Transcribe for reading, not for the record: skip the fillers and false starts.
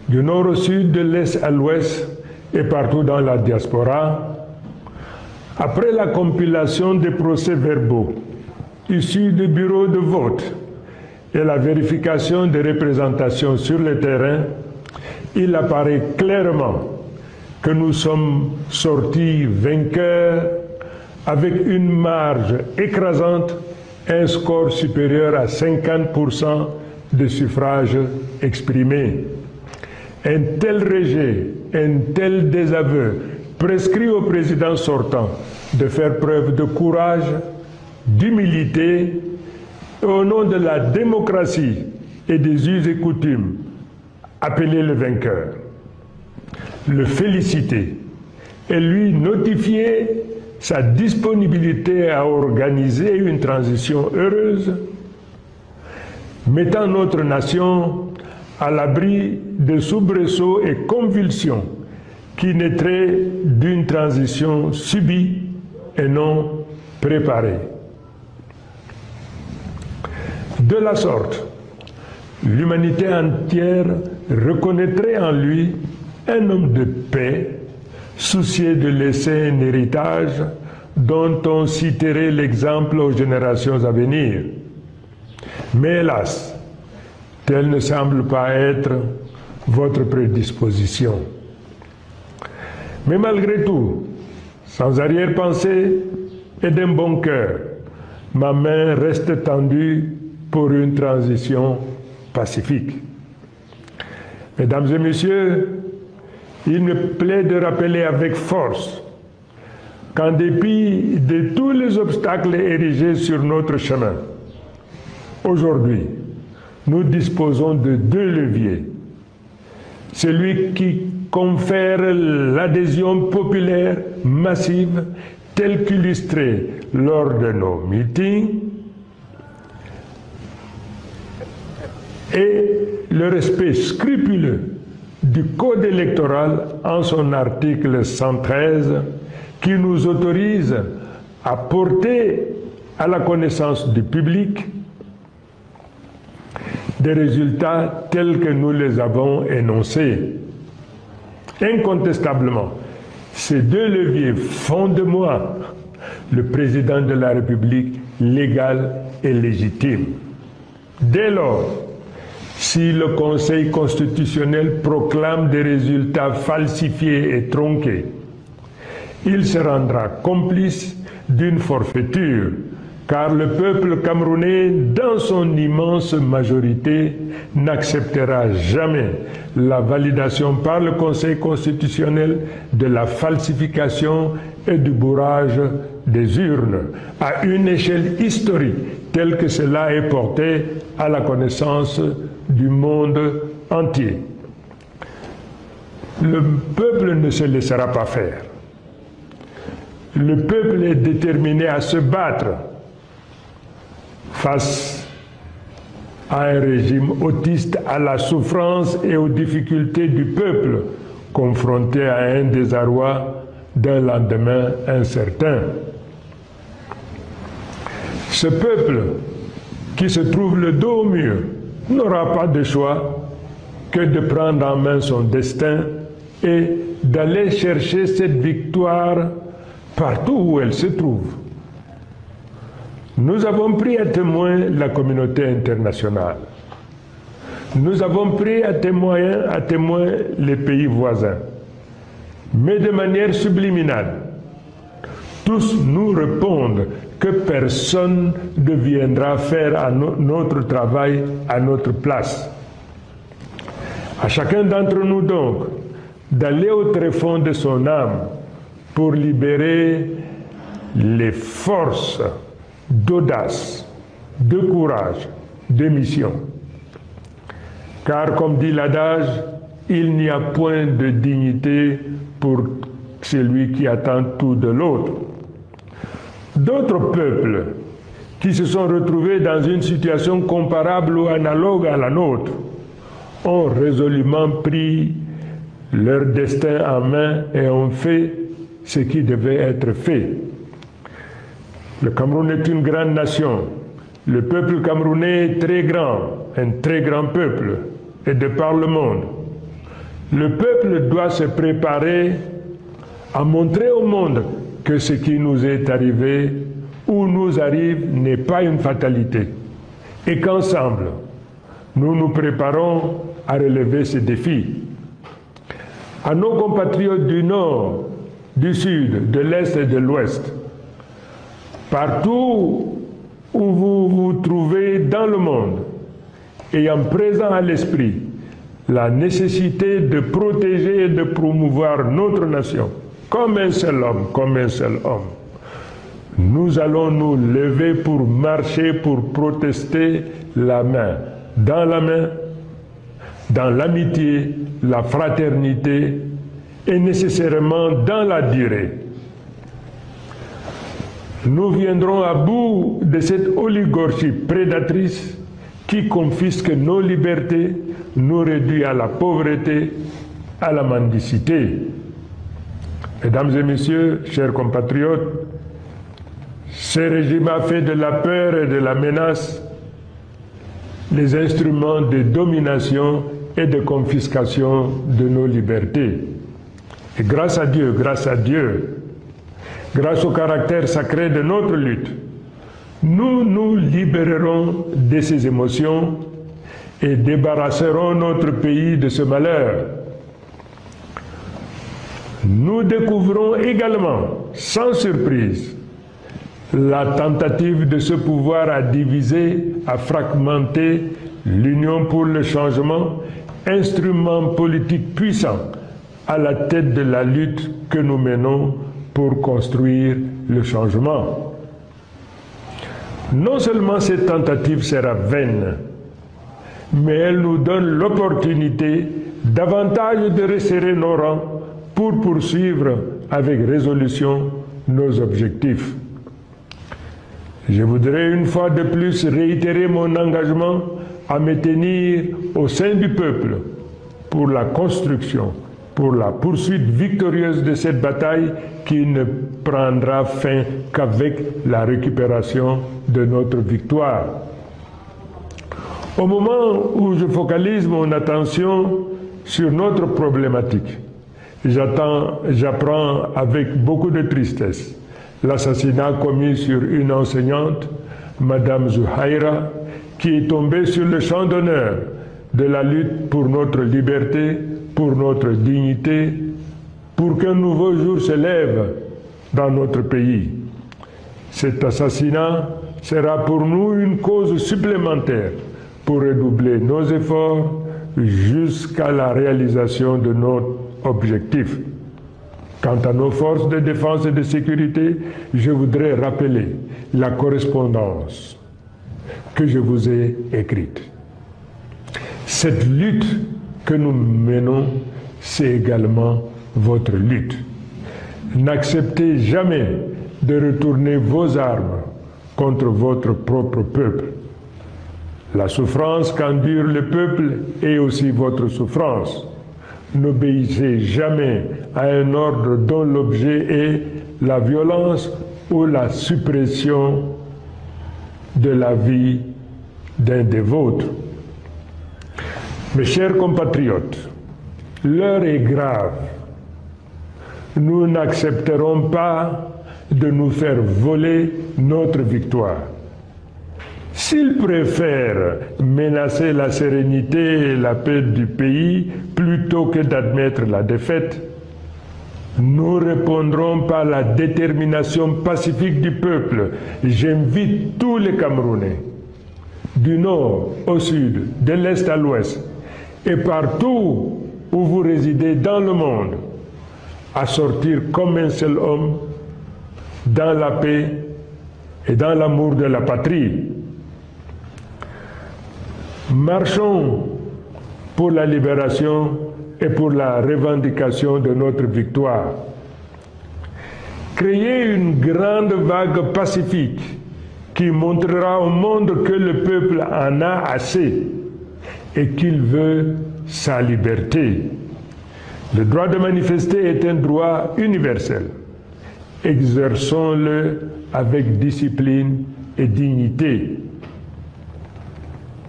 du nord au sud, de l'est à l'ouest et partout dans la diaspora, après la compilation des procès-verbaux issus des bureaux de vote et la vérification des représentations sur le terrain, il apparaît clairement que nous sommes sortis vainqueurs avec une marge écrasante, un score supérieur à 50% de suffrages exprimés. Un tel rejet, un tel désaveu prescrit au président sortant de faire preuve de courage, d'humilité, et au nom de la démocratie et des us et coutumes, appeler le vainqueur, le féliciter et lui notifier sa disponibilité à organiser une transition heureuse, mettant notre nation à l'abri de soubresauts et convulsions qui naîtraient d'une transition subie et non préparée. De la sorte, l'humanité entière reconnaîtrait en lui un homme de paix, soucieux de laisser un héritage dont on citerait l'exemple aux générations à venir. Mais hélas, telle ne semble pas être votre prédisposition. Mais malgré tout, sans arrière-pensée et d'un bon cœur, ma main reste tendue pour une transition pacifique. Mesdames et messieurs, il me plaît de rappeler avec force qu'en dépit de tous les obstacles érigés sur notre chemin, aujourd'hui, nous disposons de deux leviers. Celui qui confère l'adhésion populaire massive telle qu'illustrée lors de nos meetings et le respect scrupuleux du Code électoral en son article 113 qui nous autorise à porter à la connaissance du public des résultats tels que nous les avons énoncés. Incontestablement, ces deux leviers font de moi le président de la République légal et légitime. Dès lors, si le Conseil constitutionnel proclame des résultats falsifiés et tronqués, il se rendra complice d'une forfaiture, car le peuple camerounais, dans son immense majorité, n'acceptera jamais la validation par le Conseil constitutionnel de la falsification et du bourrage des urnes à une échelle historique telle que cela est porté à la connaissance du monde entier. Le peuple ne se laissera pas faire. Le peuple est déterminé à se battre face à un régime autiste, à la souffrance et aux difficultés du peuple, confronté à un désarroi d'un lendemain incertain. Ce peuple, qui se trouve le dos au mur, n'aura pas de choix que de prendre en main son destin et d'aller chercher cette victoire partout où elle se trouve. Nous avons pris à témoin la communauté internationale. Nous avons pris à témoin les pays voisins. Mais de manière subliminale, tous nous répondent que personne ne viendra faire notre travail à notre place. À chacun d'entre nous donc d'aller au tréfonds de son âme pour libérer les forces d'audace, de courage, de mission. Car comme dit l'adage, il n'y a point de dignité pour celui qui attend tout de l'autre. D'autres peuples qui se sont retrouvés dans une situation comparable ou analogue à la nôtre ont résolument pris leur destin en main et ont fait ce qui devait être fait. Le Cameroun est une grande nation. Le peuple camerounais est très grand, un très grand peuple, et de par le monde. Le peuple doit se préparer à montrer au monde que ce qui nous est arrivé ou nous arrive n'est pas une fatalité et qu'ensemble, nous nous préparons à relever ces défis. À nos compatriotes du Nord, du Sud, de l'Est et de l'Ouest, partout où vous vous trouvez dans le monde, ayant présent à l'esprit la nécessité de protéger et de promouvoir notre nation, comme un seul homme, nous allons nous lever pour marcher, pour protester la main, dans l'amitié, la fraternité et nécessairement dans la durée. Nous viendrons à bout de cette oligarchie prédatrice qui confisque nos libertés, nous réduit à la pauvreté, à la mendicité. Mesdames et messieurs, chers compatriotes, ce régime a fait de la peur et de la menace les instruments de domination et de confiscation de nos libertés. Et grâce à Dieu, grâce au caractère sacré de notre lutte, nous nous libérerons de ces émotions et débarrasserons notre pays de ce malheur. Nous découvrons également, sans surprise, la tentative de ce pouvoir à diviser, à fragmenter l'Union pour le changement, instrument politique puissant à la tête de la lutte que nous menons pour construire le changement. Non seulement cette tentative sera vaine, mais elle nous donne l'opportunité davantage de resserrer nos rangs pour poursuivre avec résolution nos objectifs. Je voudrais une fois de plus réitérer mon engagement à me tenir au sein du peuple pour la construction, pour la poursuite victorieuse de cette bataille qui ne prendra fin qu'avec la récupération de notre victoire. Au moment où je focalise mon attention sur notre problématique, j'apprends avec beaucoup de tristesse l'assassinat commis sur une enseignante, Madame Zuhaira, qui est tombée sur le champ d'honneur de la lutte pour notre liberté, pour notre dignité, pour qu'un nouveau jour se lève dans notre pays. Cet assassinat sera pour nous une cause supplémentaire pour redoubler nos efforts jusqu'à la réalisation de notre objectif. Quant à nos forces de défense et de sécurité, je voudrais rappeler la correspondance que je vous ai écrite. Cette lutte que nous menons, c'est également votre lutte. N'acceptez jamais de retourner vos armes contre votre propre peuple. La souffrance qu'endure le peuple est aussi votre souffrance. N'obéissez jamais à un ordre dont l'objet est la violence ou la suppression de la vie d'un des vôtres. Mes chers compatriotes, l'heure est grave. Nous n'accepterons pas de nous faire voler notre victoire. S'ils préfèrent menacer la sérénité et la paix du pays plutôt que d'admettre la défaite, nous répondrons par la détermination pacifique du peuple. J'invite tous les Camerounais, du nord au sud, de l'est à l'ouest, et partout où vous résidez dans le monde, à sortir comme un seul homme dans la paix et dans l'amour de la patrie. Marchons pour la libération et pour la revendication de notre victoire. Créez une grande vague pacifique qui montrera au monde que le peuple en a assez et qu'il veut sa liberté. Le droit de manifester est un droit universel. Exerçons-le avec discipline et dignité.